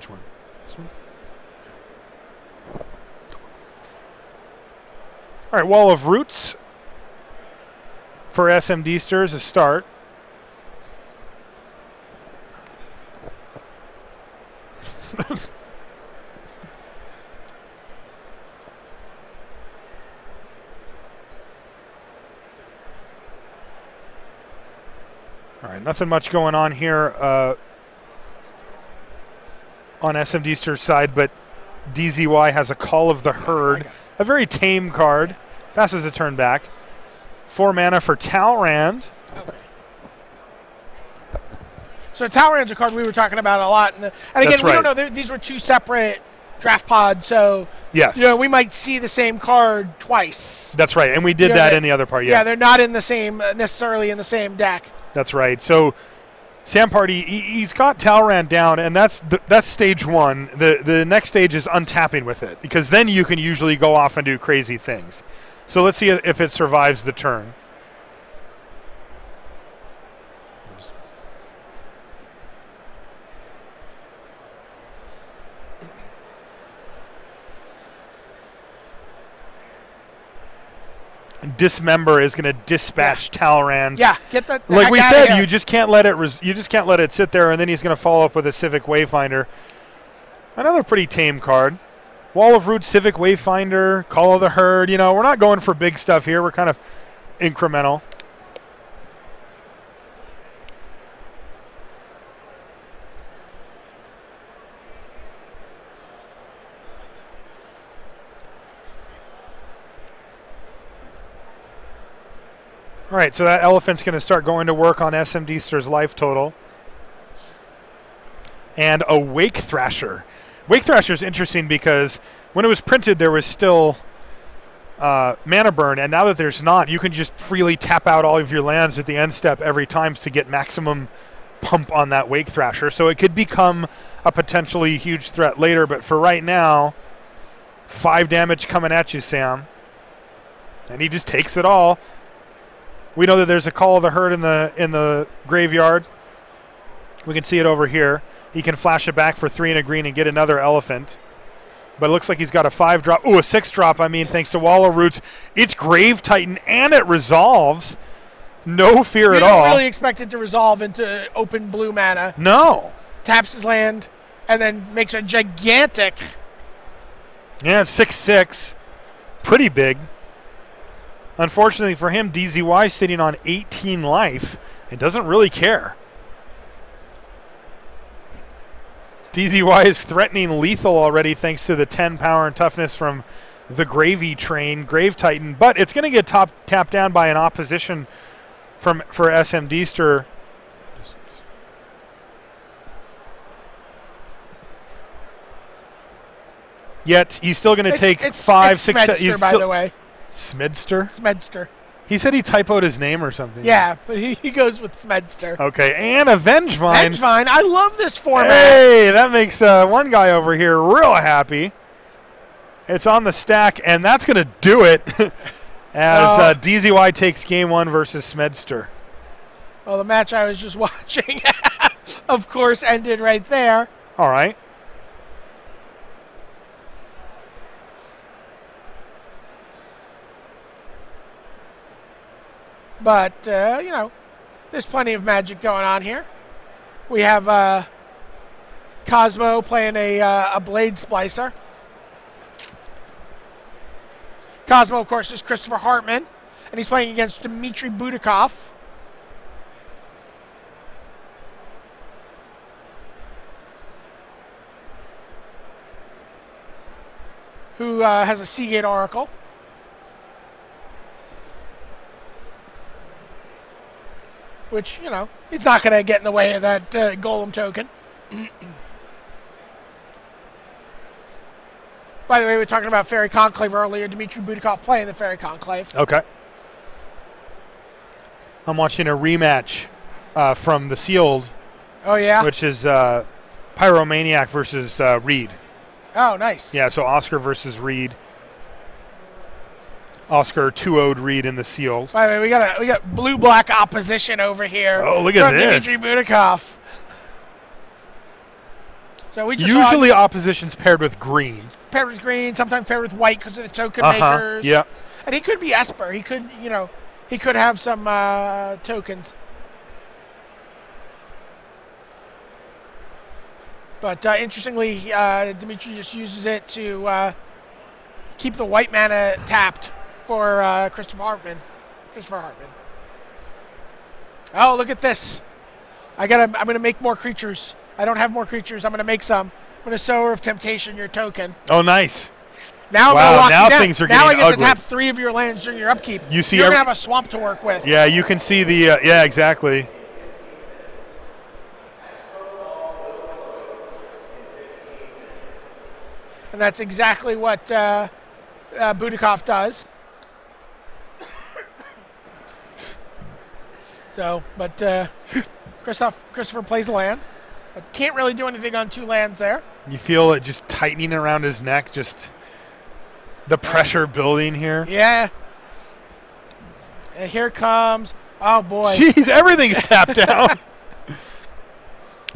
Which one? This one? All right, Wall of Roots for SMD Stirs, a start. All right, nothing much going on here on SMD Stir's side, but DZY has a Call of the Herd, a very tame card. Passes a turn back. 4 mana for Talrand. Okay. So Talrand's a card we were talking about a lot. And again, we don't know. These were 2 separate draft pods, so yes, we might see the same card twice. That's right, and we did that in the other part. Yeah, they're not in the same necessarily in the same deck. That's right. So Sam Party, he's got Talrand down, and that's stage 1. The next stage is untapping with it, because then you can usually go off and do crazy things. So let's see if it survives the turn. Dismember is going to dispatch Talrand. Yeah, get that. Like we said, you just can't let it sit there, and then he's going to follow up with a Civic Wayfinder. Another pretty tame card. Wall of Roots, Civic Wayfinder, Call of the Herd. You know, we're not going for big stuff here. We're kind of incremental. All right, so that elephant's going to start going to work on SMD Stir's life total. And a Wake Thrasher. Wake Thrasher is interesting because when it was printed, there was still mana burn, and now that there's not, you can just freely tap out all of your lands at the end step every time to get maximum pump on that Wake Thrasher. So it could become a potentially huge threat later, but for right now, 5 damage coming at you, Sam. And he just takes it all. We know that there's a Call of the Herd in the graveyard. We can see it over here. He can flash it back for 3 and a green and get another elephant. But it looks like he's got a 5-drop. Ooh, a 6-drop, I mean, thanks to Wall of Roots. It's Grave Titan, and it resolves. No fear at all. You don't really expect it to resolve into open blue mana. No. Taps his land, and then makes a gigantic... Yeah, 6/6. Pretty big. Unfortunately for him, DZY sitting on 18 life and doesn't really care. DZY is threatening lethal already thanks to the 10 power and toughness from the Gravy Train, Grave Titan, but it's going to get tapped down by an opposition for SMD Stir. Yet he's still going to take 5, 6, 7. Smedster, by the way. Smedster? Smedster. He said he typoed his name or something. Yeah, but he goes with Smedster. Okay, and a Vengevine. Vengevine. I love this format. Hey, that makes one guy over here real happy. It's on the stack, and that's going to do it as DZY takes game 1 versus Smedster. Well, the match I was just watching, of course, ended right there. All right. But, you know, there's plenty of magic going on here. We have Cosmo playing a Blade Splicer. Cosmo, of course, is Christopher Hartman, and he's playing against Dmitry Budikov. Who has a Seagate Oracle. Which, you know, it's not going to get in the way of that Golem token. By the way, we were talking about Fairy Conclave earlier. Dmitry Budikov playing the Fairy Conclave. Okay. I'm watching a rematch from the Sealed. Oh, yeah? Which is Pyromaniac versus Reed. Oh, nice. Yeah, so Oscar versus Reed. Oscar 2-0'd Reed in the Sealed. By the way, we got blue-black opposition over here. Oh, look at this. Dmitry Budikov. So we just usually opposition's paired with green. Paired with green, sometimes paired with white because of the token makers. Yeah. And he could be Esper. He could, he could have some tokens. But interestingly, Dimitri just uses it to keep the white mana tapped for Christopher Hartman. Oh, look at this! I'm gonna make more creatures. I don't have more creatures. I'm gonna make some. I'm gonna Sower of Temptation your token. Oh, nice. Now now things are getting ugly. Now I get to tap 3 of your lands during your upkeep. You see, you're gonna have a swamp to work with. Yeah, you can see the yeah, exactly. And that's exactly what Budikov does. So, but Christopher plays a land, but can't really do anything on 2 lands there. You feel it just tightening around his neck, just the pressure building here. Yeah. And here comes, oh boy. Jeez, everything's tapped down.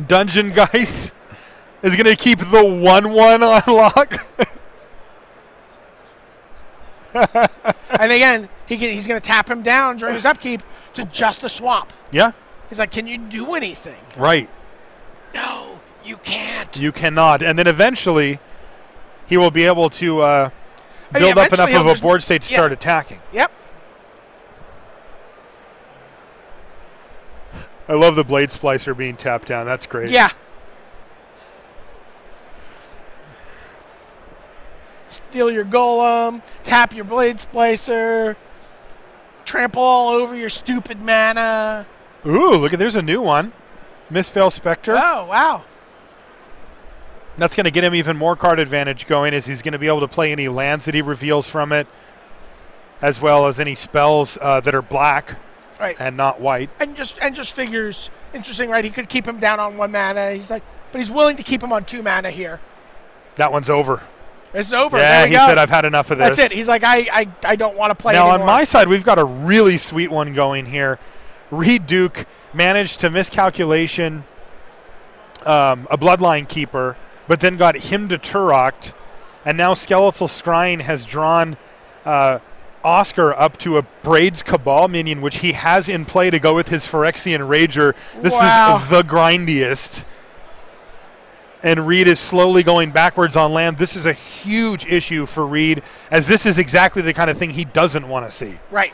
Dungeon Geist is going to keep the 1/1 on lock. And again, he's going to tap him down during his upkeep to just a swamp. Yeah. He's like, can you do anything? Right. No, you can't. You cannot. And then eventually, he will be able to build up enough of a board state to start attacking. Yep. I love the Blade Splicer being tapped down. That's great. Yeah. Steal your Golem, tap your Blade Splicer, trample all over your stupid mana. Ooh, look at, there's a new one. Mistveil Spectre. Oh, wow. That's going to get him even more card advantage going, as he's going to be able to play any lands that he reveals from it, as well as any spells that are black and not white. And just figures, interesting, right? He could keep him down on 1 mana. He's like, but he's willing to keep him on 2 mana here. That one's over. It's over. Yeah, he said, I've had enough of this. That's it. He's like, I don't want to play now, anymore. on my side, we've got a really sweet one going here. Reed Duke managed to miscalculation a Bloodline Keeper, but then got him to Turok, and now Skeletal Scrying has drawn Oscar up to a Braids Cabal minion, which he has in play to go with his Phyrexian Rager. This is the grindiest. And Reed is slowly going backwards on land. This is a huge issue for Reed, as this is exactly the kind of thing he doesn't want to see. Right.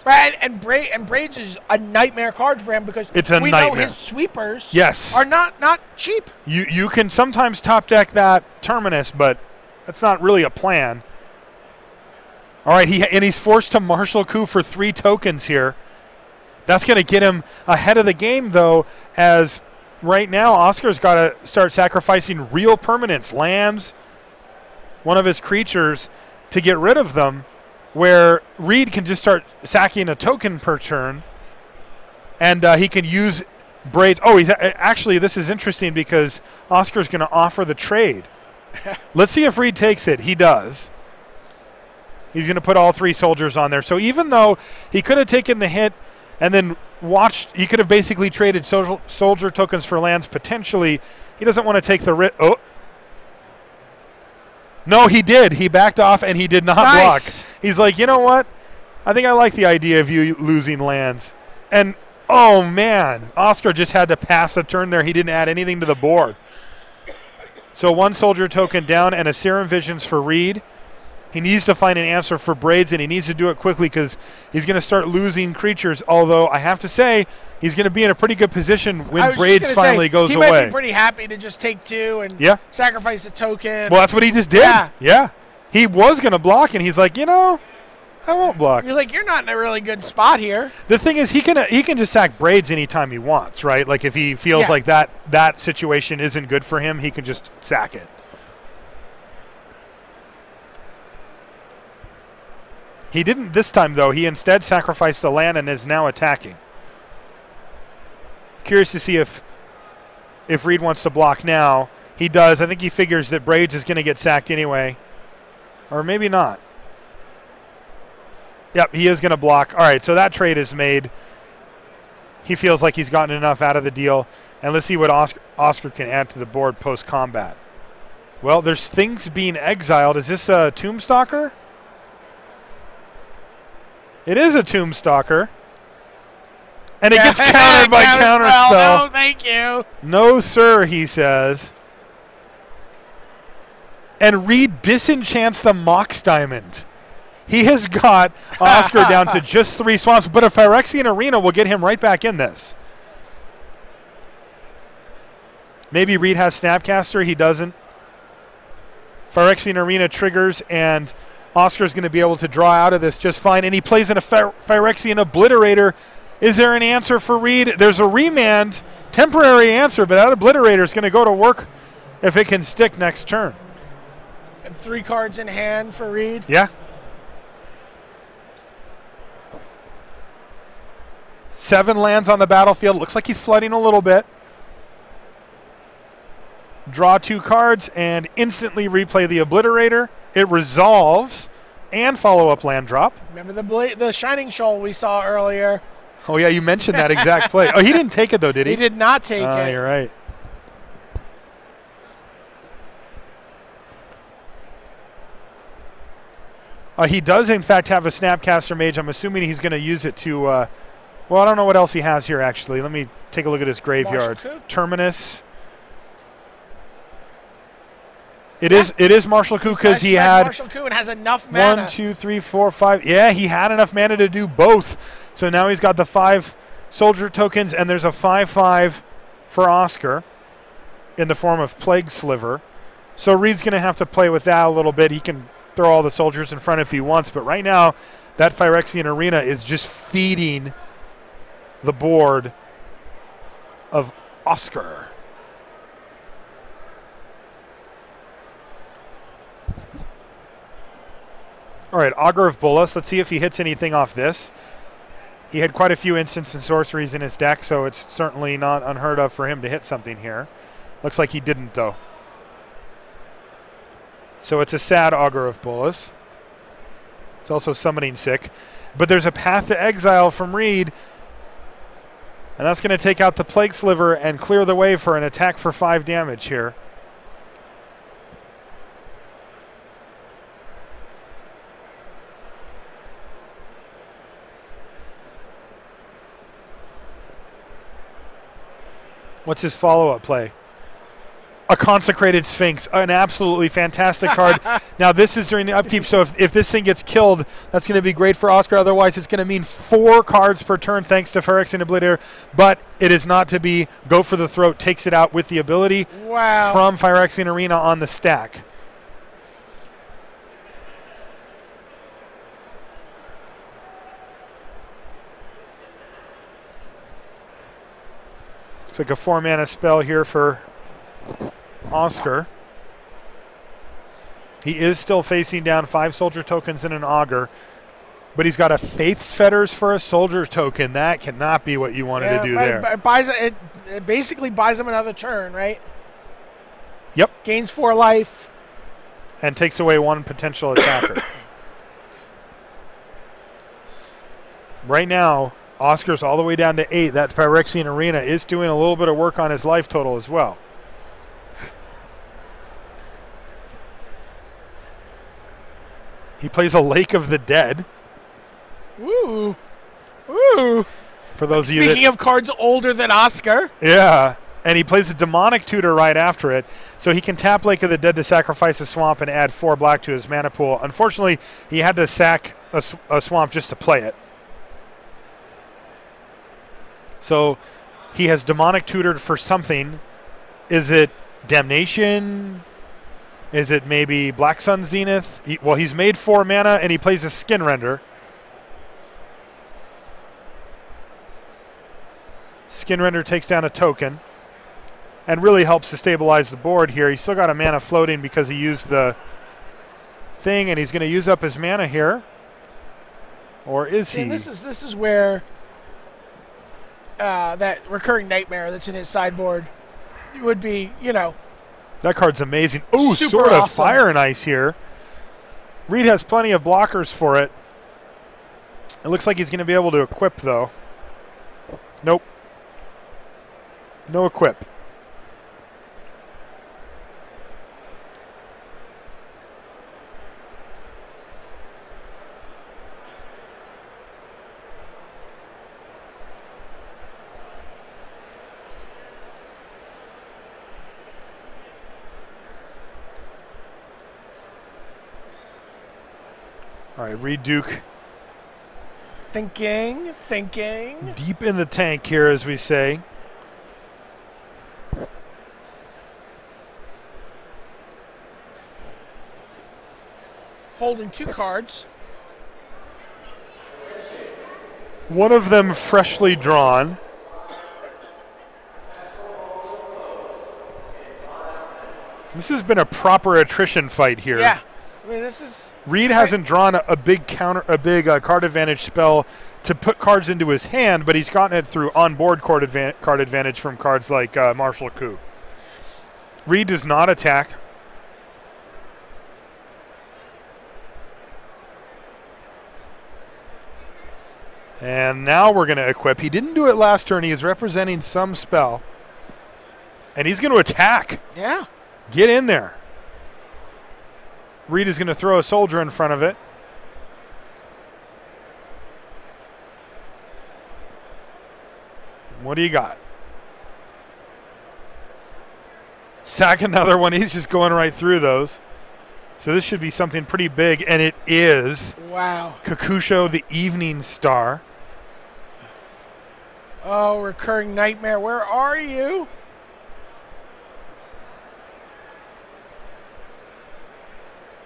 Right, and Braids is a nightmare card for him because we know his sweepers are not cheap. You can sometimes top deck that Terminus, but that's not really a plan. All right, he's forced to Martial Coup for 3 tokens here. That's going to get him ahead of the game, though, as right now Oscar's got to start sacrificing real permanents, lands, one of his creatures, to get rid of them, where Reed can just start sacking a token per turn, and he can use Braids. Oh, actually, this is interesting because Oscar's going to offer the trade. Let's see if Reed takes it. He does. He's going to put all 3 soldiers on there. So even though he could have taken the hit and then he could have basically traded soldier tokens for lands potentially, he doesn't want to take the risk. Oh. No, he did. He backed off and he did not block. He's like, you know what? I think I like the idea of you losing lands. And, oh, man, Oscar just had to pass a turn there. He didn't add anything to the board. So 1 soldier token down and a Serum Visions for Reed. He needs to find an answer for Braids, and he needs to do it quickly because he's going to start losing creatures, although I have to say he's going to be in a pretty good position when Braids finally goes away. He might be pretty happy to just take 2 and sacrifice a token. Well, that's what he just did. Yeah. He was going to block, and he's like, I won't block. You're like, you're not in a really good spot here. The thing is, he can just sack Braids anytime he wants, right? Like if he feels like that situation isn't good for him, he can just sack it. He didn't this time, though. He instead sacrificed the land and is now attacking. Curious to see if Reed wants to block now. He does. I think he figures that Braids is going to get sacked anyway. Or maybe not. Yep, he is going to block. All right, so that trade is made. He feels like he's gotten enough out of the deal. And let's see what Oscar can add to the board post-combat. Well, there's things being exiled. Is this a Tombstalker? It is a Tombstalker. And it gets countered by Counterspell. No, thank you. No, sir, he says. And Reed disenchants the Mox Diamond. He has got Oscar down to just 3 swamps, but a Phyrexian Arena will get him right back in this. Maybe Reed has Snapcaster. He doesn't. Phyrexian Arena triggers, and Oscar's going to be able to draw out of this just fine. And he plays in a Phyrexian Obliterator. Is there an answer for Reed? There's a remand, temporary answer, but that Obliterator is going to go to work if it can stick next turn. And 3 cards in hand for Reed. Yeah. 7 lands on the battlefield. Looks like he's flooding a little bit. Draw 2 cards and instantly replay the Obliterator. It resolves and follow-up land drop. Remember the Shining Shoal we saw earlier? Oh, yeah, you mentioned that exact play. Oh, he didn't take it, though, did he? He did not take it. You're right. He does, in fact, have a Snapcaster Mage. I'm assuming he's going to use it to... well, I don't know what else he has here, actually. Let me take a look at his graveyard. Terminus. It is Marshall Coup because he had Marshall Coup and has enough mana. 1, 2, 3, 4, 5. Yeah, he had enough mana to do both. So now he's got the 5 soldier tokens, and there's a 5/5 for Oscar in the form of Plague Sliver. So Reed's going to have to play with that a little bit. He can throw all the soldiers in front if he wants, but right now that Phyrexian Arena is just feeding the board of Oscar. All right, Augur of Bolas. Let's see if he hits anything off this. He had quite a few instants and sorceries in his deck, so it's certainly not unheard of for him to hit something here. Looks like he didn't, though. So it's a sad Augur of Bolas. It's also summoning sick. But there's a Path to Exile from Reed, and that's going to take out the Plague Sliver and clear the way for an attack for 5 damage here. What's his follow-up play? A Consecrated Sphinx, an absolutely fantastic card. Now, this is during the upkeep, so if this thing gets killed, that's going to be great for Oscar. Otherwise, it's going to mean 4 cards per turn thanks to Phyrexian Obliterator. But it is not to be. Go for the throat, takes it out with the ability from Phyrexian Arena on the stack. It's like a 4-mana spell here for Oscar. He is still facing down 5 soldier tokens and an Augur, but he's got a Faith's Fetters for a soldier token. That cannot be what you wanted to do there. It basically buys him another turn, right? Yep. Gains 4 life. And takes away 1 potential attacker. Right now, Oscar's all the way down to 8. That Phyrexian Arena is doing a little bit of work on his life total as well. He plays a Lake of the Dead. Woo. Woo. For those of you Speaking of cards older than Oscar. Yeah. And he plays a Demonic Tutor right after it. So he can tap Lake of the Dead to sacrifice a swamp and add 4 black to his mana pool. Unfortunately, he had to sack a swamp just to play it. So he has Demonic Tutored for something. Is it Damnation? Is it maybe Black Sun Zenith? He's made 4 mana and he plays a Skin Render. Skin Render takes down a token and really helps to stabilize the board here. He's still got a mana floating because he used the thing, and he's going to use up his mana here. Or is he? And this is where that Recurring Nightmare that's in his sideboard would be, you know. That card's amazing. Oh, Sword of Fire and Ice here. Reed has plenty of blockers for it. It looks like he's going to be able to equip, though. Nope. No equip. All right, Reed Duke. Thinking. Deep in the tank here, as we say. Holding 2 cards. One of them freshly drawn. This has been a proper attrition fight here. Yeah. I mean, this is... Reed hasn't drawn a big card advantage spell to put cards into his hand, but he's gotten it through on-board card advantage from cards like Martial Coup. Reed does not attack. And now we're going to equip. He didn't do it last turn. He is representing some spell. And he's going to attack. Yeah. Get in there. Reed is going to throw a soldier in front of it. What do you got? Sack another one. He's just going right through those. So this should be something pretty big, and it is. Wow. Kakusho, the Evening Star. Oh, Recurring Nightmare, where are you?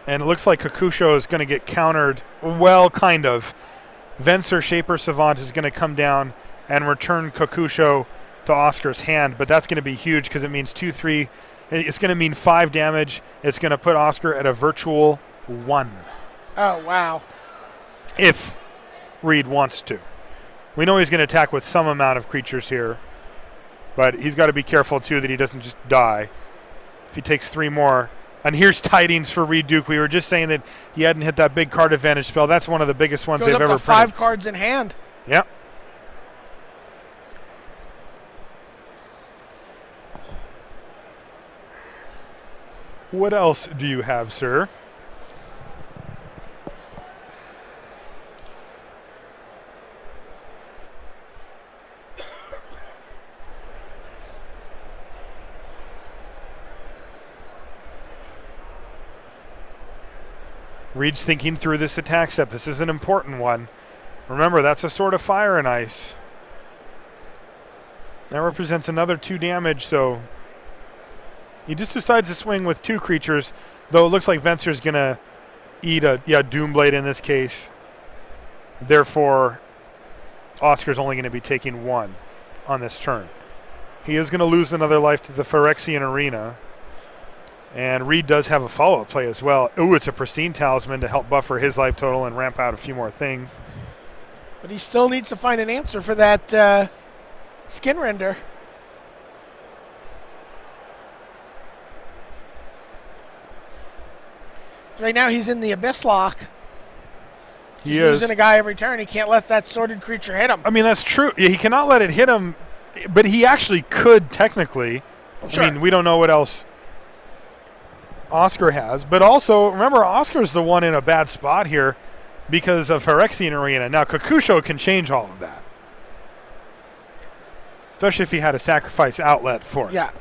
And it looks like Kakusho is going to get countered. Well, kind of. Venser Shaper Savant is going to come down and return Kakusho to Oscar's hand, but that's going to be huge because it means 2-3. It's going to mean 5 damage. It's going to put Oscar at a virtual 1. Oh, wow. If Reed wants to. We know he's going to attack with some amount of creatures here, but he's got to be careful, too, that he doesn't just die. If he takes 3 more. And here's Tidings for Reed Duke. We were just saying that he hadn't hit that big card advantage spell. That's one of the biggest ones they've ever printed. 5 cards in hand. Yep. What else do you have, sir? Reed's thinking through this attack step. This is an important one. Remember, that's a Sword of Fire and Ice. That represents another 2 damage, so he just decides to swing with 2 creatures, though it looks like Venser's going to eat a Doomblade in this case. Therefore, Oscar's only going to be taking 1 on this turn. He is going to lose another life to the Phyrexian Arena. And Reed does have a follow-up play as well. Ooh, it's a Pristine Talisman to help buffer his life total and ramp out a few more things. But he still needs to find an answer for that skin render. Right now he's in the Abyss Lock. He's losing a guy every turn. He can't let that sorted creature hit him. I mean, that's true. He cannot let it hit him, but he actually could technically. Sure. I mean, we don't know what else Oscar has. But also, remember, Oscar's the one in a bad spot here because of Phyrexian Arena. Now, Kakusho can change all of that. Especially if he had a sacrifice outlet for it. Yeah.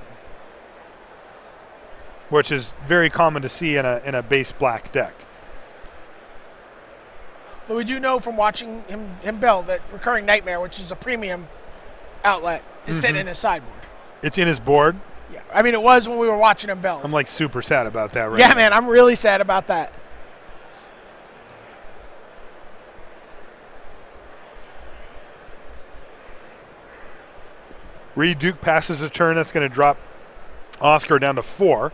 Which is very common to see in a base black deck. But we do know from watching him build that Recurring Nightmare, which is a premium outlet, is sitting in his sideboard. It's in his board? Yeah. I mean, it was when we were watching him build. I'm like super sad about that right Yeah, now. man, I'm really sad about that. Reed Duke passes a turn. That's going to drop Oscar down to 4.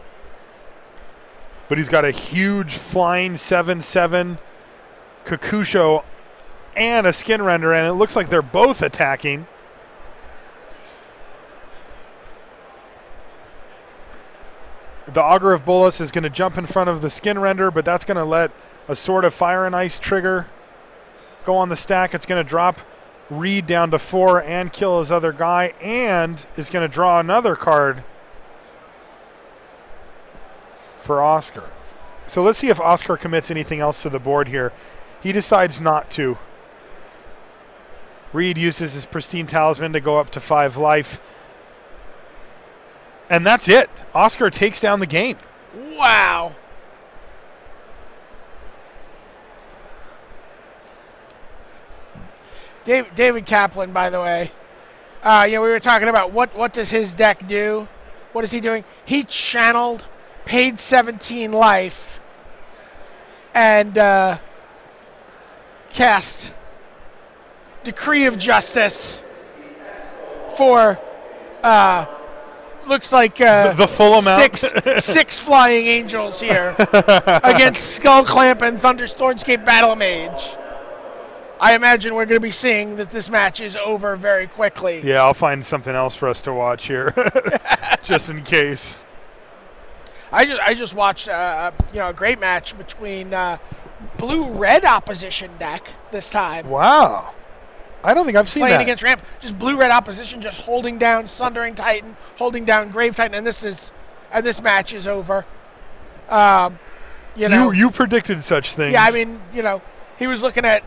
But he's got a huge flying 7/7 Kakusho and a Skin Render, and it looks like they're both attacking. The Augur of Bolas is going to jump in front of the Skin Render, but that's going to let a Sword of Fire and Ice trigger go on the stack. It's going to drop Reed down to 4 and kill his other guy, and is going to draw another card for Oscar. So let's see if Oscar commits anything else to the board here. He decides not to. Reed uses his pristine talisman to go up to 5 life. And that's it. Oscar takes down the game. Wow. David Kaplan, by the way. We were talking about what does his deck do? What is he doing? He channeled, paid 17 life, and cast Decree of Justice for looks like the full amount. six flying angels here against Skullclamp and Thunderstormscape Battle Mage. I imagine we're going to be seeing that this match is over very quickly. Yeah, I'll find something else for us to watch here, just in case. I just watched a great match between blue-red opposition deck this time. Wow. I don't think I've seen Playing that. against ramp, just blue-red opposition, just holding down Sundering Titan, holding down Grave Titan, and this match is over. You predicted such things. Yeah, I mean, he was looking at.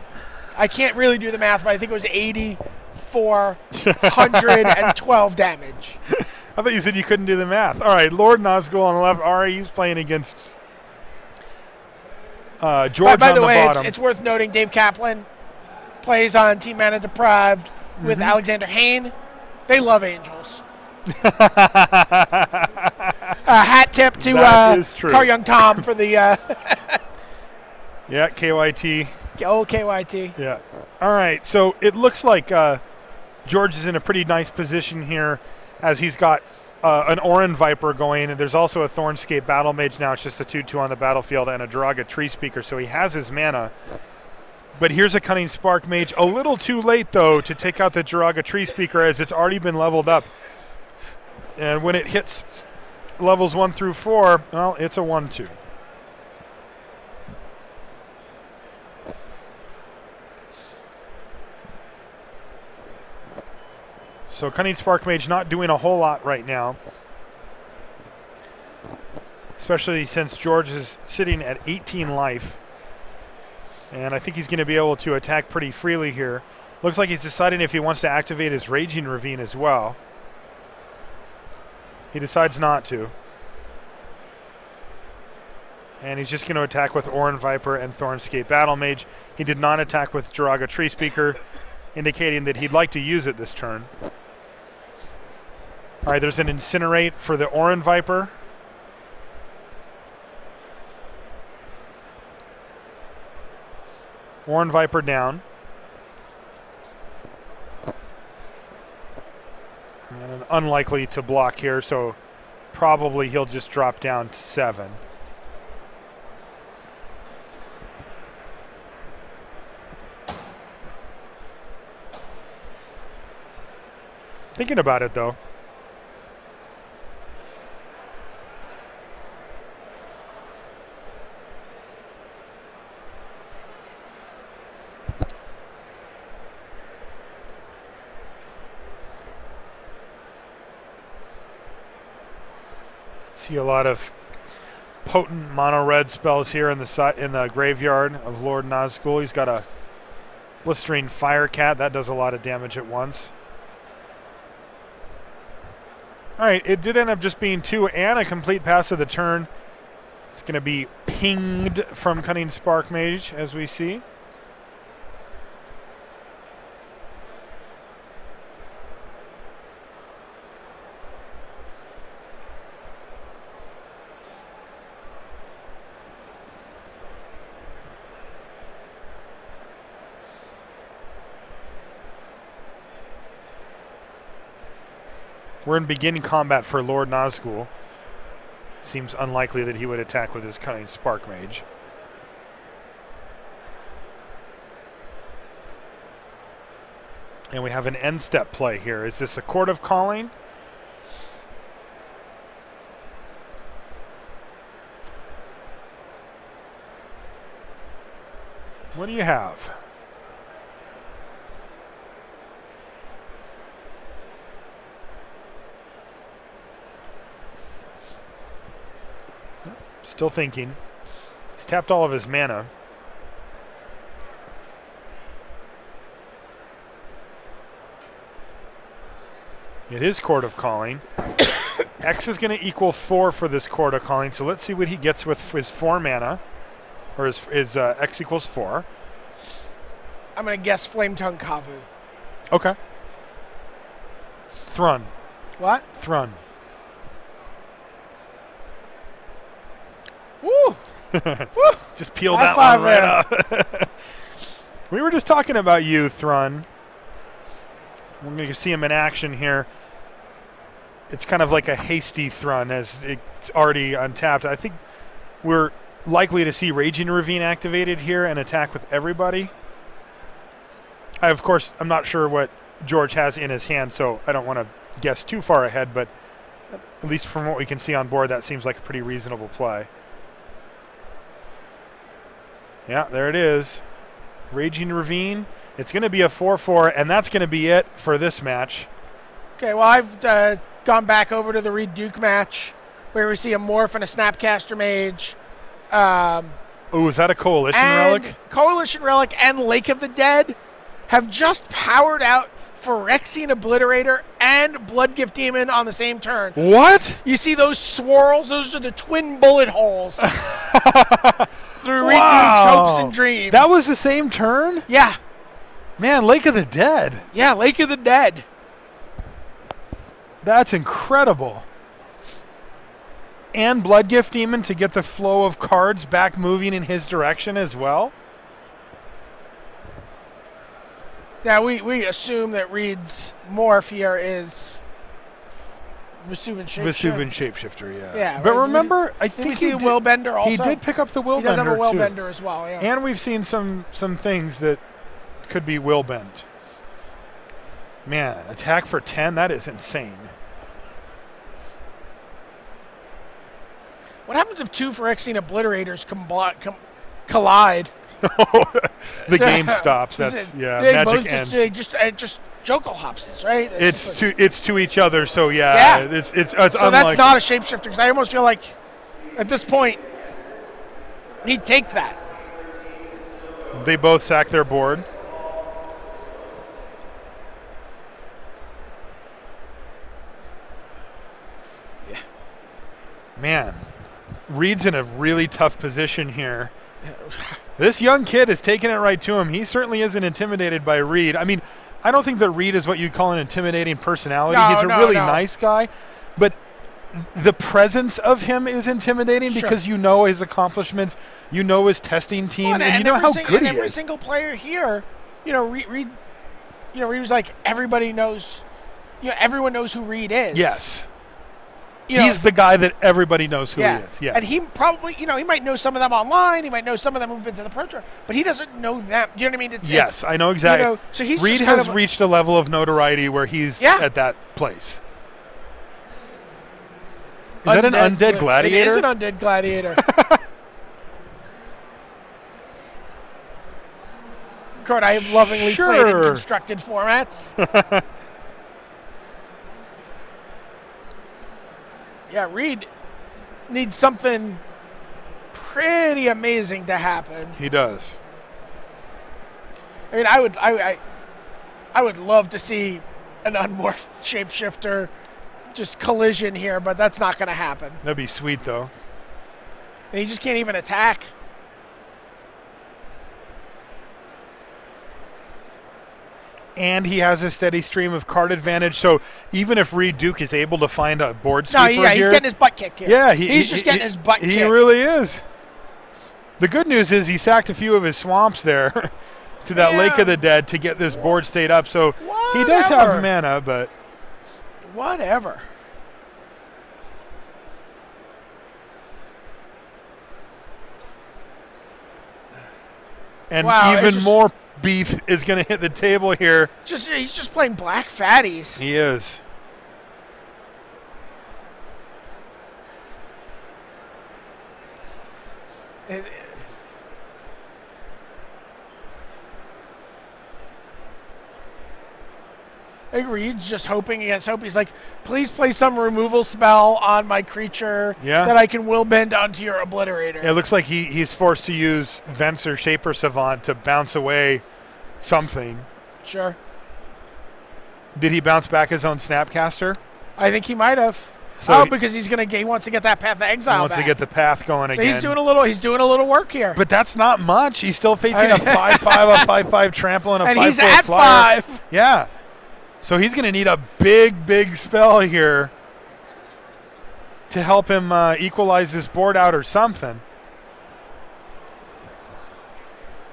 I can't really do the math, but I think it was 8,412 damage. I thought you said you couldn't do the math. All right, Lord Nazgul on the left. Ari, he's playing against George on the bottom. By the way, it's worth noting Dave Kaplan plays on Team Mana Deprived with Alexander Hayne. They love angels. Hat tip to Car Young Tom for the yeah, KYT. Old KYT. Yeah. All right, so it looks like George is in a pretty nice position here as he's got an Orin Viper going, and there's also a Thornscape Battle Mage now. It's just a 2/2 on the battlefield and a Duraga Tree Speaker, so he has his mana. But here's a Cunning Spark Mage. A little too late, though, to take out the Duraga Tree Speaker as it's already been leveled up. And when it hits levels 1 through 4, well, it's a 1/2. So Cunning Spark Mage not doing a whole lot right now, especially since George is sitting at 18 life. And I think he's going to be able to attack pretty freely here. Looks like he's deciding if he wants to activate his Raging Ravine as well. He decides not to. And he's just going to attack with Orin Viper and Thornscape Battle Mage. He did not attack with Duraga Tree Speaker, indicating that he'd like to use it this turn. All right, there's an Incinerate for the Orin Viper. Orin Viper down. And unlikely to block here, so probably he'll just drop down to 7. Thinking about it, though. See a lot of potent mono red spells here in the graveyard of Lord Nazgul. He's got a Blistering Fire Cat that does a lot of damage at once. All right, it did end up just being 2 and a complete pass of the turn. It's going to be pinged from Cunning Spark Mage, as we see. We're in beginning combat for Lord Nazgul. Seems unlikely that he would attack with his Cunning Spark Mage. And we have an end step play here. Is this a Court of Calling? What do you have? Still thinking. He's tapped all of his mana. It is Chord of Calling. X is going to equal 4 for this Chord of Calling, so let's see what he gets with his 4 mana. Or his X equals 4. I'm going to guess Flame Tongue Kavu. Okay. Thrun. What? Thrun. Woo! Woo! Just peel High that five one right up. We were just talking about you, Thrun. We're going to see him in action here. It's kind of like a hasty Thrun as it's already untapped. I think we're likely to see Raging Ravine activated here and attack with everybody. Of course, I'm not sure what George has in his hand, so I don't want to guess too far ahead, but at least from what we can see on board, that seems like a pretty reasonable play. Yeah, there it is. Raging Ravine. It's going to be a 4-4, and that's going to be it for this match. Okay, well, I've gone back over to the Reed Duke match where we see a Morph and a Snapcaster Mage. Is that a Coalition Relic? Coalition Relic and Lake of the Dead have just powered out Phyrexian Obliterator and Blood Gift Demon on the same turn. What? You see those swirls? Those are the twin bullet holes through Reed Duke's hopes and dreams. That was the same turn? Yeah. Man, Lake of the Dead. Yeah, Lake of the Dead. That's incredible. And Blood Gift Demon to get the flow of cards back moving in his direction as well. Now, we assume that Reed's Morph here is Vesuvian Shapeshifter, yeah. Yeah. But right? remember, I Did think we see a Willbender also? He did pick up the Willbender, He does have a too. Willbender as well, yeah. And we've seen some things that could be Willbent. Man, attack for 10, that is insane. What happens if two Phyrexian Obliterators collide? The game stops. That's magic ends. Just Jokel hops, right? It's to each other. So yeah. It's so unlikely. that's not a shapeshifter because I almost feel like at this point he'd take that. They both sack their board. Yeah. Man, Reed's in a really tough position here. This young kid is taking it right to him. He certainly isn't intimidated by Reed. I mean, I don't think that Reed is what you'd call an intimidating personality. He's a really nice guy. But the presence of him is intimidating because you know his accomplishments, you know his testing team, and you know how good he is. Every single player here, Reed was like, everybody knows, everyone knows who Reed is. Yes. He's the guy that everybody knows who he is. Yeah. And he probably, he might know some of them online. He might know some of them who've been to the Pro Tour, but he doesn't know them. Do you know what I mean? Yes, I know exactly. So Reed has reached a level of notoriety where he's at that place. Is that an undead gladiator? It is an undead gladiator. God, I have lovingly played in constructed formats. Yeah, Reed needs something pretty amazing to happen. He does. I mean, I would love to see an unmorphed shapeshifter just collision here, but that's not going to happen. That'd be sweet, though. And he just can't even attack. And he has a steady stream of card advantage, so even if Reed Duke is able to find a board sweeper here... he's getting his butt kicked here. Yeah, he's just getting his butt kicked. He really is. The good news is he sacked a few of his swamps there to that Lake of the Dead to get this board state up, so he does have mana, but... Whatever. And even more beef is going to hit the table here. He's just playing black fatties. He is. I think Reed's just hoping against hope. He's like, please play some removal spell on my creature that I can will bend onto your Obliterator. It looks like he's forced to use Vents or Shaper Savant to bounce away something. Sure. Did he bounce back his own Snapcaster? I think he might have. So because he wants to get that Path of Exile he wants back. to get the path going So again. he's doing a little work here. But that's not much. He's still facing a 5/5, a 5/5 trample, and a 5/4 flyer. And he's at 5. Yeah. So he's going to need a big spell here to help him equalize this board out or something.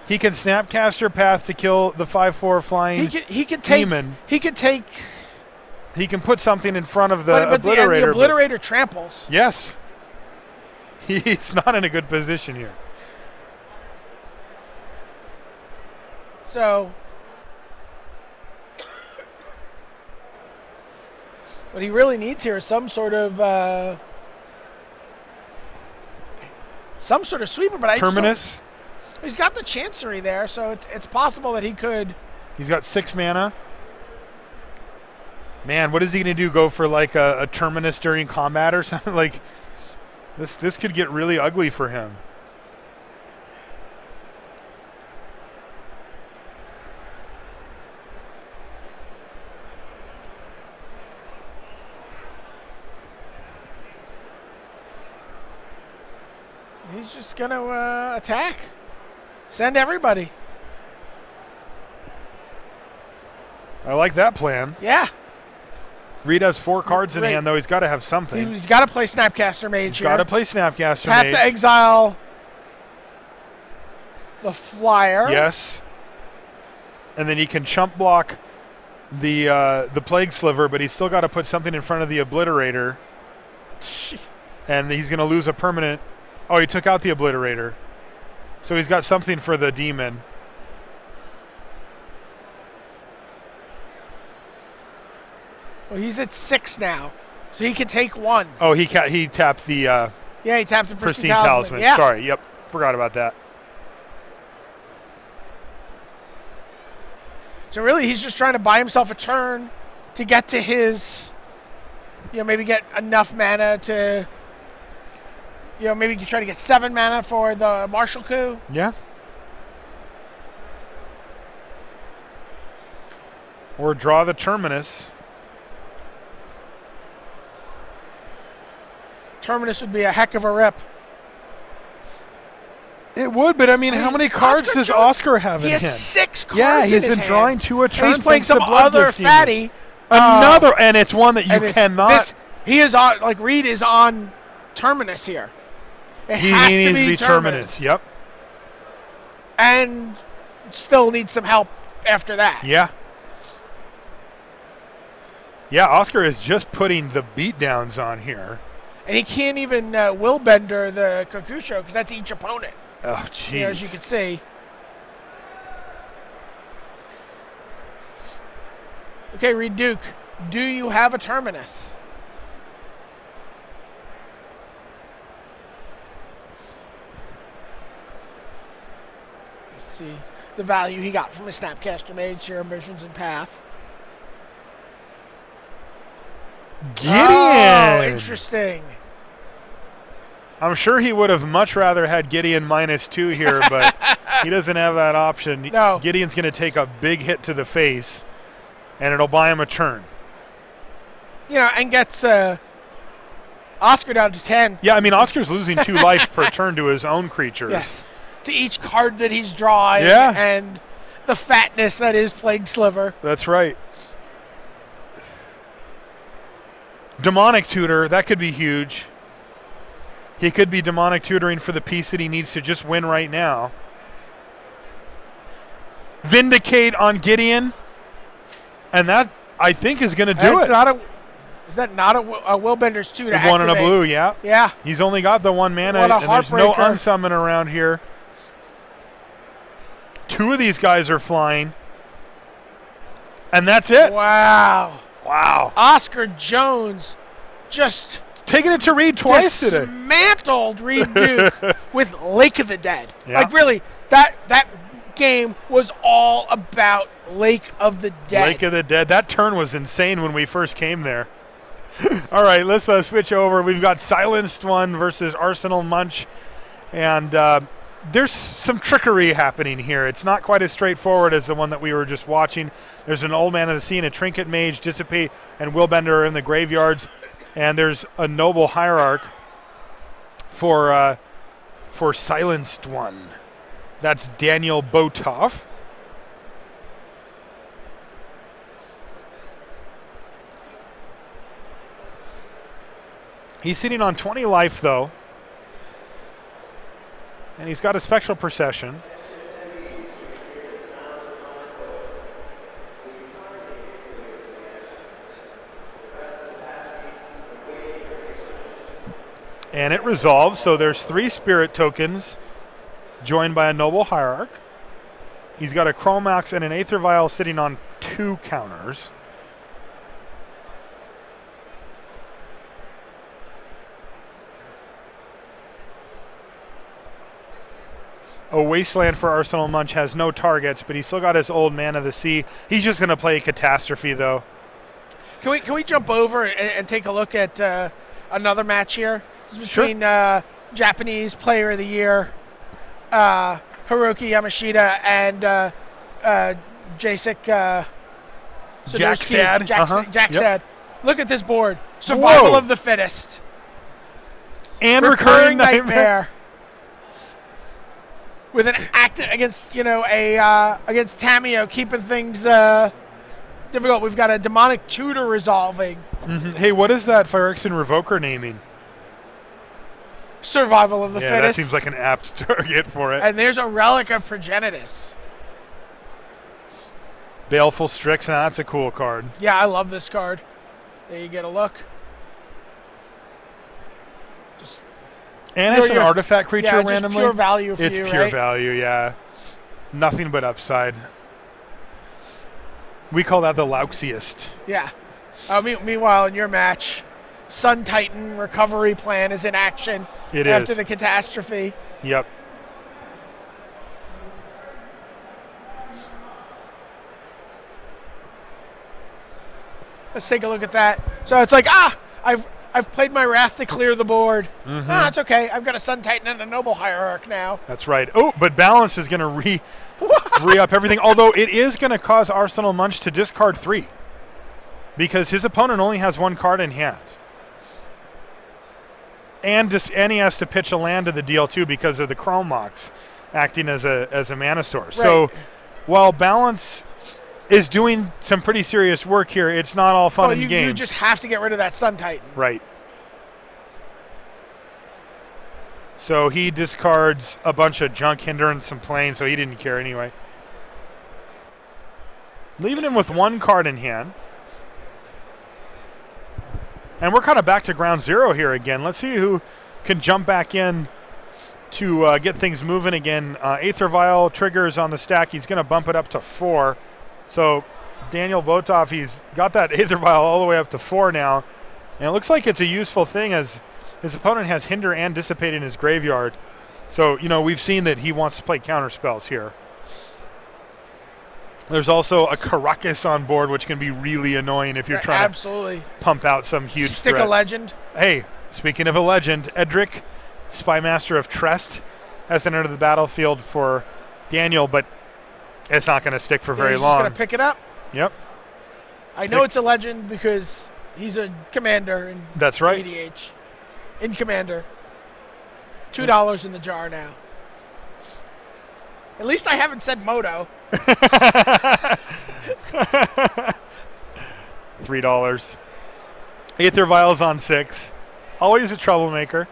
He can Snapcaster Path to kill the 5/4 flying demon. He could take. He can put something in front of the but Obliterator. The Obliterator tramples. Yes. He's not in a good position here. So, what he really needs here is some sort of sweeper. But Terminus. He's got the Chancery there, so it's possible that he could. He's got 6 mana. Man, what is he going to do? Go for like a Terminus during combat or something? Like this could get really ugly for him. He's just going to attack. Send everybody. I like that plan. Yeah. Reed has 4 cards in hand, though. He's got to have something. He's got to play Snapcaster Mage here. He's got to play Snapcaster Path Mage. to exile the flyer. Yes. And then he can chump block the Plague Sliver, but he's still got to put something in front of the Obliterator. And he's going to lose a permanent. Oh, he took out the Obliterator. So he's got something for the demon. Well, he's at 6 now, so he can take 1. Oh, he tapped the yeah, he tapped the Pristine Talisman. Yeah. Sorry, yep, forgot about that. So really, he's just trying to buy himself a turn to get to his, maybe get enough mana to, maybe try to get 7 mana for the Martial Coup. Yeah. Or draw the Terminus. Terminus would be a heck of a rip. It would, but I mean how many cards does Oscar have in hand? He has 6 cards. Yeah, he's in his been drawing hand. 2 a turn. And he's playing some other fatty. Another, and it's one that you cannot. He is on, Reed is on Terminus here. He needs to be Terminus. Yep. And still needs some help after that. Yeah. Yeah, Oscar is just putting the beatdowns on here. And he can't even Willbender the Kokusho because that's each opponent. Oh, jeez. As you can see. Okay, Reed Duke, do you have a Terminus? Let's see the value he got from his Snapcaster Mage, Share Ambitions, and Path. Gideon! Oh, interesting. I'm sure he would have much rather had Gideon -2 here, but he doesn't have that option. No. Gideon's going to take a big hit to the face, and it'll buy him a turn. And gets Oscar down to 10. Yeah, I mean, Oscar's losing 2 life per turn to his own creatures. Yes. To each card that he's drawing. Yeah. And the fatness that is Plague Sliver. That's right. Demonic Tutor, that could be huge. He could be Demonic Tutoring for the piece that he needs to just win right now. Vindicate on Gideon. And that, I think, is going to do it. Is that not a Willbender's 2 to 1 and a activate? blue, yeah. Yeah. He's only got the 1 mana, What a and there's no heartbreaker. unsummon around here. 2 of these guys are flying. And that's it. Wow. Wow. Oscar Jones just Taking it to Reed twice today. Dismantled Reed Duke with Lake of the Dead. Yeah. Really, that that game was all about Lake of the Dead. Lake of the Dead. That turn was insane when we first came there. All right, let's switch over. We've got Silenced One versus Arsenal Munch. And there's some trickery happening here. It's not quite as straightforward as the one that we were just watching. There's an Old Man of the Sea and a Trinket Mage, Dissipate, and Willbender are in the graveyards. And there's a Noble Hierarch for Silenced One. That's Daniel Botoff. He's sitting on 20 life, though. And he's got a Spectral Procession. And it resolves, so there's 3 Spirit tokens joined by a Noble Hierarch. He's got a Chromax and an Aether Vial sitting on 2 counters. A Wasteland for Arsenal Munch has no targets, but he's still got his Old Man of the Sea. He's just going to play Catastrophe, though. Can we jump over and take a look at another match here? This is between Japanese Player of the Year, Hiroki Yamashita, and Jacek Jack Sad. Jack Sad. Look at this board. Survival of the Fittest. And Recurring Nightmare. With an act against, against Tamio, keeping things difficult. We've got a Demonic Tutor resolving. Mm-hmm. Hey, what is that Phyrexian Revoker naming? Survival of the Fittest. Yeah, that seems like an apt target for it. And there's a Relic of Progenitus. Baleful Strix, now that's a cool card. Yeah, I love this card. There you get a look. And it's an artifact creature randomly. It's pure value for you, It's pure value, yeah. Nothing but upside. We call that the louxiest. Yeah. Meanwhile, in your match, Sun Titan Recovery Plan is in action after the catastrophe. Yep. Let's take a look at that. So it's like, I've played my Wrath to clear the board. Mm-hmm. It's okay. I've got a Sun Titan and a Noble Hierarch now. That's right. Oh, but Balance is going to re-up everything. Although it is going to cause Arsenal Munch to discard 3. Because his opponent only has 1 card in hand. And he has to pitch a land to the deal, too, because of the Chromox acting as a mana source. Right. So while Balance is doing some pretty serious work here, it's not all fun and games. You just have to get rid of that Sun Titan. Right. So he discards a bunch of junk, hindering some playing, so he didn't care anyway. Leaving him with 1 card in hand. And we're kind of back to ground zero here again. Let's see who can jump back in to get things moving again. Aether Vial triggers on the stack. He's going to bump it up to 4. So Daniel Botoff, he's got that Aether Vial all the way up to 4 now. And it looks like it's a useful thing as his opponent has Hinder and Dissipate in his graveyard. So, we've seen that he wants to play counter spells here. There's also a Karakas on board, which can be really annoying if you're trying to pump out some huge Stick threat. A legend. Hey, speaking of a legend, Edric, Spymaster of Trest, has entered the battlefield for Daniel, but it's not going to stick for very long. He's going to pick it up? Yep. I know it's a legend because he's a commander in That's right. ADH. In Commander. $2 in the jar now. At least I haven't said Moto. $3. Aether Vials on 6. Always a troublemaker.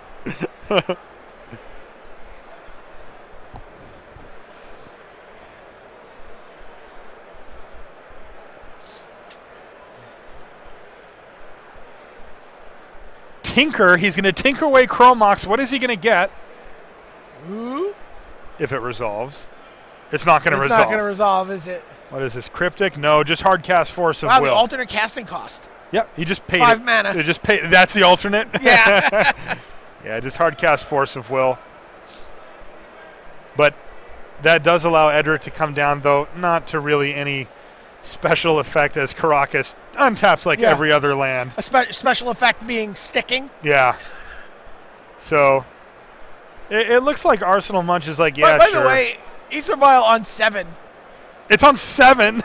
Tinker. He's going to tinker away Chromox. What is he going to get? Ooh. If it resolves. It's not going to resolve. It's not going to resolve, is it? What is this? Cryptic? No, just hard cast Force of Will. The alternate casting cost. Yep, he just paid 5 mana. It just paid. That's the alternate? Yeah. Yeah, just hard cast Force of Will. But That does allow Edric to come down, though not to really any special effect as Caracas untaps like every other land. A special effect being sticking. Yeah. So it looks like Arsenal Munch is like, yeah, By sure. the way, Ethervile on 7. It's on 7.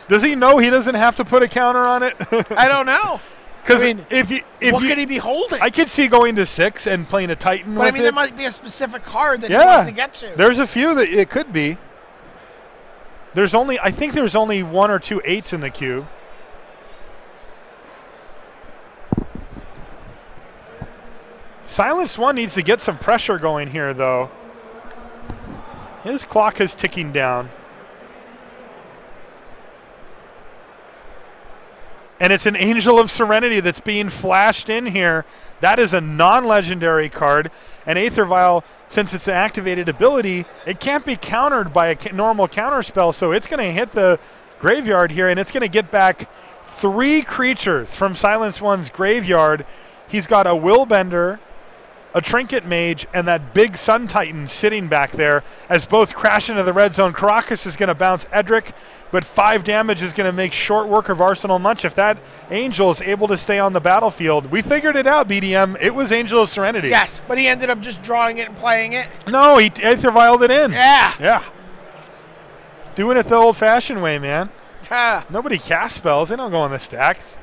Does he know he doesn't have to put a counter on it? I don't know. Because I mean, if what could he be holding? I could see going to 6 and playing a Titan. But I mean, there might be a specific card that he wants to get to. There's a few that it could be. I think there's only 1 or 2 8s in the queue. Silence One needs to get some pressure going here, though. His clock is ticking down. And it's an Angel of Serenity that's being flashed in here. That is a non-legendary card. And Aethervile, since it's an activated ability, it can't be countered by a normal counter spell. So it's going to hit the graveyard here, and it's going to get back 3 creatures from Silence One's graveyard. He's got a Willbender, a Trinket Mage, and that big Sun Titan sitting back there as both crash into the red zone. Caracas is going to bounce Edric, but 5 damage is going to make short work of Arsenal Munch. If that Angel is able to stay on the battlefield, we figured it out, BDM. It was Angel of Serenity. Yes, but he ended up just drawing it and playing it. No, he Aetherviled it in. Yeah. Yeah. Doing it the old-fashioned way, man. Ha. Nobody casts spells. They don't go on the stacks.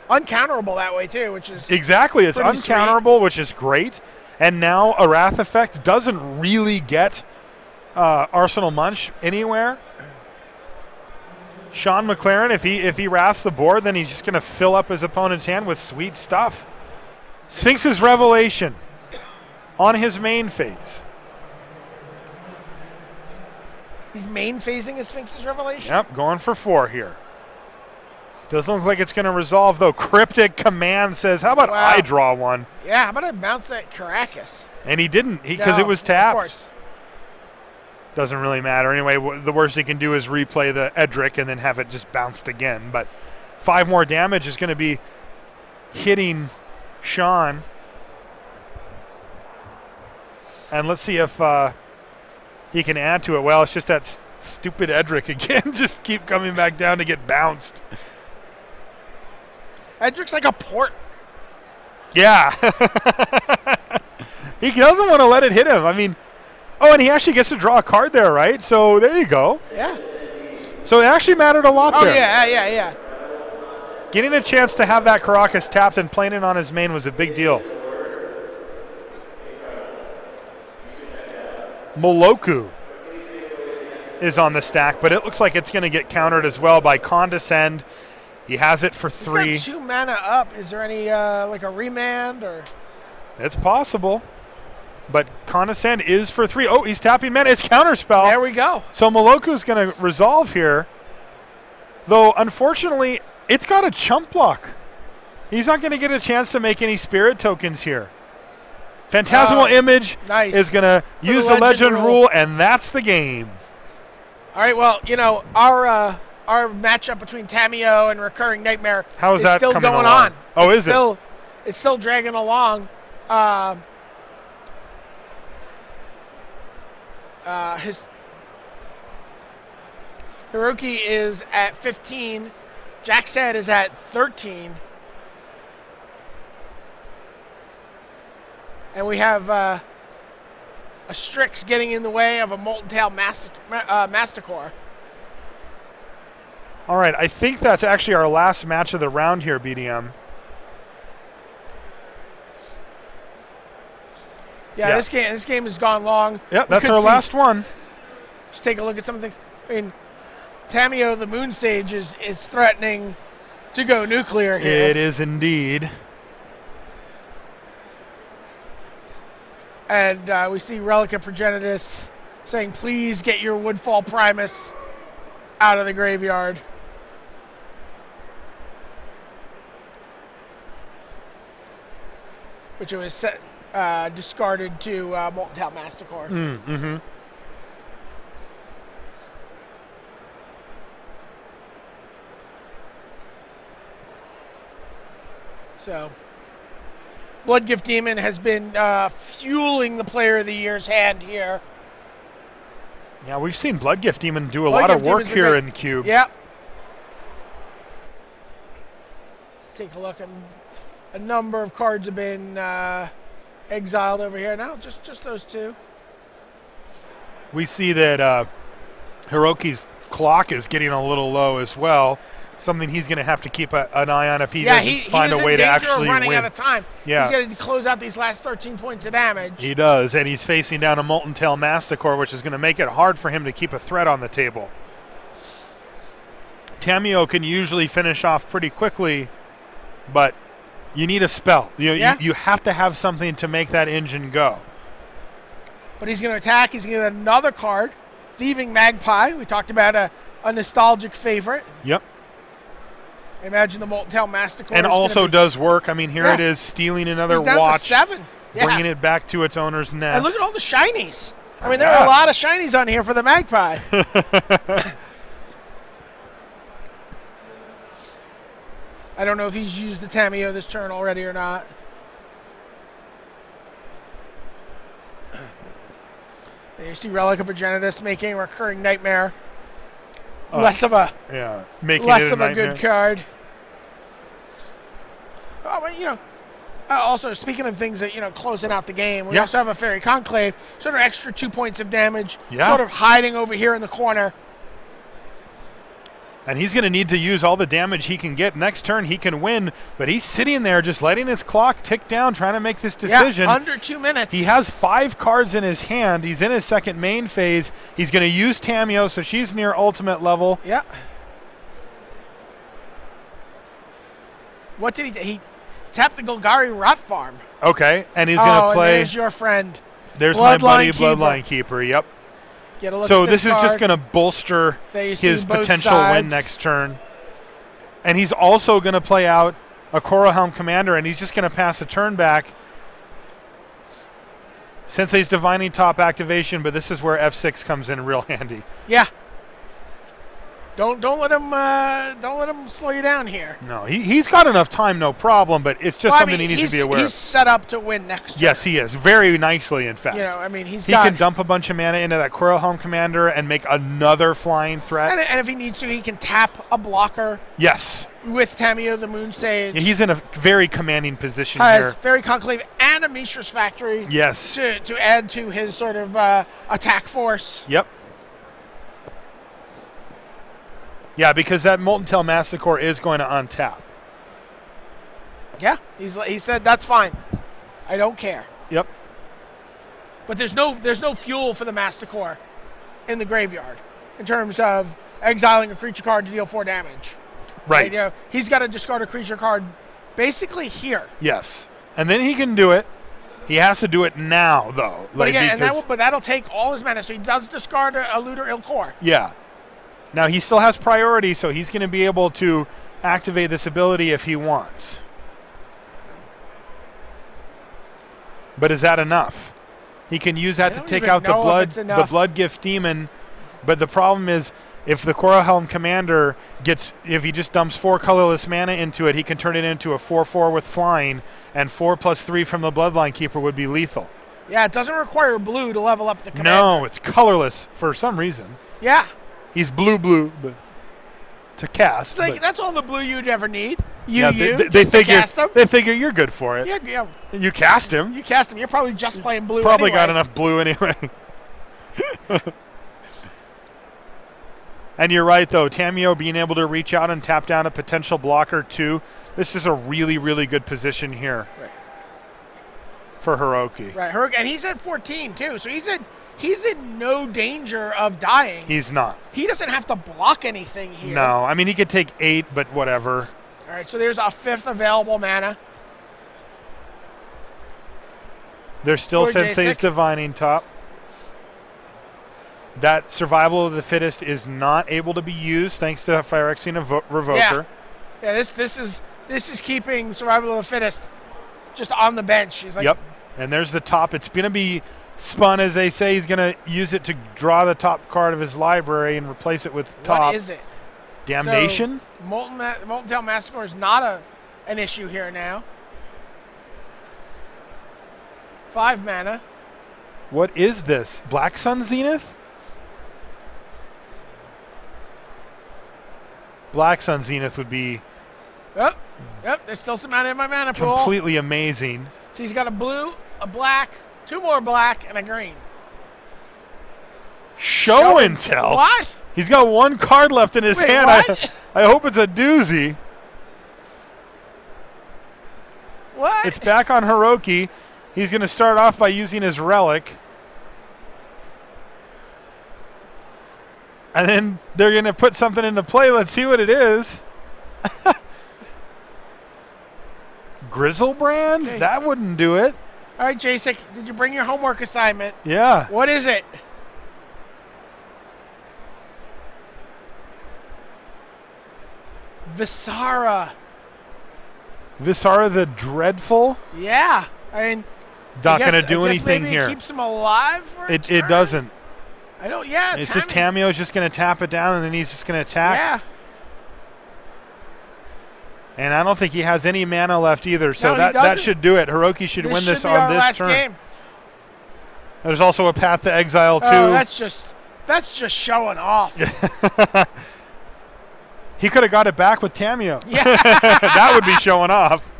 Uncounterable that way, too, which is exactly. It's uncounterable, sweet. Which is great. And now a Wrath effect doesn't really get Arsenal Munch anywhere. Sean McLaren, if he wraths the board, then he's just going to fill up his opponent's hand with sweet stuff. Sphinx's Revelation on his main phase. He's main phasing his Sphinx's Revelation? Yep, going for 4 here. Doesn't look like it's going to resolve, though. Cryptic Command says, how about I draw one? Yeah, how about I bounce that Caracas? And he didn't, because it was tapped. Of course. Doesn't really matter. Anyway, the worst he can do is replay the Edric and then have it just bounced again. But 5 more damage is going to be hitting Sean. And let's see if he can add to it. Well, it's just that stupid Edric again. Just keep coming back down to get bounced. Edric's like a port. Yeah. He doesn't want to let it hit him. I mean, oh, and he actually gets to draw a card there, right? So there you go. Yeah. So it actually mattered a lot there. Oh, yeah. Getting a chance to have that Caracas tapped and playing it on his main was a big deal. Moloku is on the stack, but it looks like it's going to get countered as well by Condescend. He has it for 3. He's got 2 mana up. Is there any like a remand or? It's possible, but Condescend is for 3. Oh, he's tapping mana. It's counterspell. There we go. So Moloku's going to resolve here, though unfortunately it's got a chump block. He's not going to get a chance to make any spirit tokens here. Phantasmal Image is going to use the legend rule, and that's the game. All right, well, you know, our matchup between Tamiyo and Recurring Nightmare is that still coming going along? on. Oh, is it? It's still dragging along. His Hiroki is at 15. Jack said is at 13. And we have a Strix getting in the way of a Molten Tail Masticore. All right, I think that's actually our last match of the round here, BDM. Yeah, this game has gone long. Yep, that's our last one. Just take a look at some of the things. I mean, Tamiyo, the Moon Sage, is threatening to go nuclear here. It is indeed. And we see Relica Progenitus saying, please get your Woodfall Primus out of the graveyard. Which it was discarded to Molten Tail Masticore. Mm-hmm. So, Bloodgift Demon has been fueling the Player of the Year's hand here. Yeah, we've seen Bloodgift Demon do a lot of work here in Cube. Yep. Let's take a look. A number of cards have been exiled over here. Now, just those two. We see that Hiroki's clock is getting a little low as well. Something he's going to have to keep an eye on if he doesn't find a way to actually running win. Out of time. Yeah. He's got to close out these last 13 points of damage. He does, and he's facing down a Molten Tail Masticore, which is going to make it hard for him to keep a threat on the table. Tamiyo can usually finish off pretty quickly, but you need a spell. You have to have something to make that engine go. But he's going to attack. He's going to get another card, Thieving Magpie. We talked about a nostalgic favorite. Yep. I imagine the Molten Tail Masticore. And also does work. I mean, here it is, stealing another watch. To 7. Yeah. Bringing it back to its owner's nest. And look at all the shinies. I mean, there are a lot of shinies on here for the Magpie. I don't know if he's used the Tamiyo this turn already or not. And you see Relic of Progenitus making a recurring nightmare. Less of a good card. Oh, but, also speaking of things that closing out the game, we also have a Fairy Conclave, sort of extra 2 points of damage, sort of hiding over here in the corner. And he's going to need to use all the damage he can get. Next turn he can win, but he's sitting there just letting his clock tick down, trying to make this decision. Yeah, under 2 minutes. He has 5 cards in his hand. He's in his second main phase. He's going to use Tamiyo, so she's near ultimate level. Yeah. What did he do? He tapped the Golgari Rot Farm. Okay, and he's going to play. And there's your friend. There's my buddy, Bloodline Keeper. Yep. So this is just going to bolster his potential win next turn. And he's also going to play out a Korohelm Commander, and he's just going to pass a turn back. Sensei's Divining Top activation, but this is where F6 comes in real handy. Yeah. Don't let him slow you down here. No, he's got enough time, no problem, but it's just something he needs to be aware of. He's set up to win next turn. Yes, he is. Very nicely, in fact. He can dump a bunch of mana into that Korohelm Commander and make another flying threat. And if he needs to, he can tap a blocker. Yes. With Tamiyo the Moon Sage. Yeah, he's in a very commanding position here. Fairy Conclave and a Mishra's Factory. Yes. To add to his sort of attack force. Yep. Yeah, because that Molten Tail Masticore is going to untap. Yeah, he said that's fine. I don't care. Yep. But there's no fuel for the Masticore in the graveyard in terms of exiling a creature card to deal 4 damage. Right. He's got to discard a creature card basically here. Yes. And then he can do it. He has to do it now, though. But again, that'll take all his mana. So he does discard a Looter Ilkor. Yeah. Now, he still has priority, so he's going to be able to activate this ability if he wants. But is that enough? He can use that to take out the Bloodgift Demon, but the problem is if the Korohelm Commander if he just dumps 4 colorless mana into it, he can turn it into a 4/4 with flying, and 4+3 from the Bloodline Keeper would be lethal. Yeah, it doesn't require blue to level up the commander. No, it's colorless for some reason. Yeah. He's blue, but to cast. That's all the blue you'd ever need. They figure you're good for it. Yeah. You cast him. You're probably just playing blue. Probably got enough blue anyway. And you're right, though. Tamiyo being able to reach out and tap down a potential blocker too. This is a really, really good position here for Hiroki. Right, and he's at 14 too, so he's in no danger of dying. He's not. He doesn't have to block anything here. No, I mean, he could take 8, but whatever. All right, so there's a 5th available mana. There's still Sensei's Divining Top. That Survival of the Fittest is not able to be used thanks to Phyrexian Revoker. Yeah, this is keeping Survival of the Fittest just on the bench. He's like, yep, and there's the top. It's going to be spun, as they say. He's going to use it to draw the top card of his library and replace it with top. What is it? Damnation? So, Molten Tail Masticore is not an issue here now. 5 mana. What is this? Black Sun Zenith? Black Sun Zenith would be Yep, there's still some mana in my mana pool. completely amazing. So he's got a blue, a black, 2 more black, and a green. Show and tell. What? He's got 1 card left in his Wait, hand. what? I hope it's a doozy. What? It's back on Hiroki. He's going to start off by using his relic. And then they're going to put something into play. Let's see what it is. Grizzlebrand? Okay. That wouldn't do it. All right, Jasek, did you bring your homework assignment? Yeah. What is it? Visara. Visara the Dreadful? Yeah. I mean, Not going to do I guess anything maybe here. It keeps him alive for a It turn? doesn't. I don't, yeah. It's just Tamio's just going to tap it down, and then he's just going to attack. Yeah. And I don't think he has any mana left either, so No, he that doesn't. should do it. Hiroki should win this should be on our this last turn. game. There's also a Path to Exile, too. Oh, that's just showing off. He could have got it back with Tamio. Yeah. That would be showing off.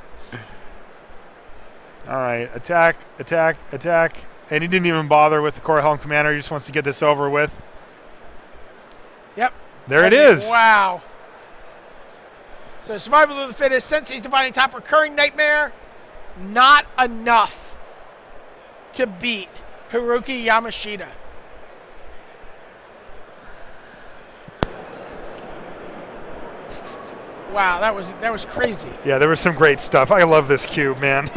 All right, attack, attack, attack. And he didn't even bother with the Core Helm Commander. He just wants to get this over with. Yep. There it is. Wow. So Survival of the Fittest, Sensei's Divining Top, Recurring Nightmare, not enough to beat Haruki Yamashita. Wow, that was crazy. Yeah, there was some great stuff. I love this cube, man.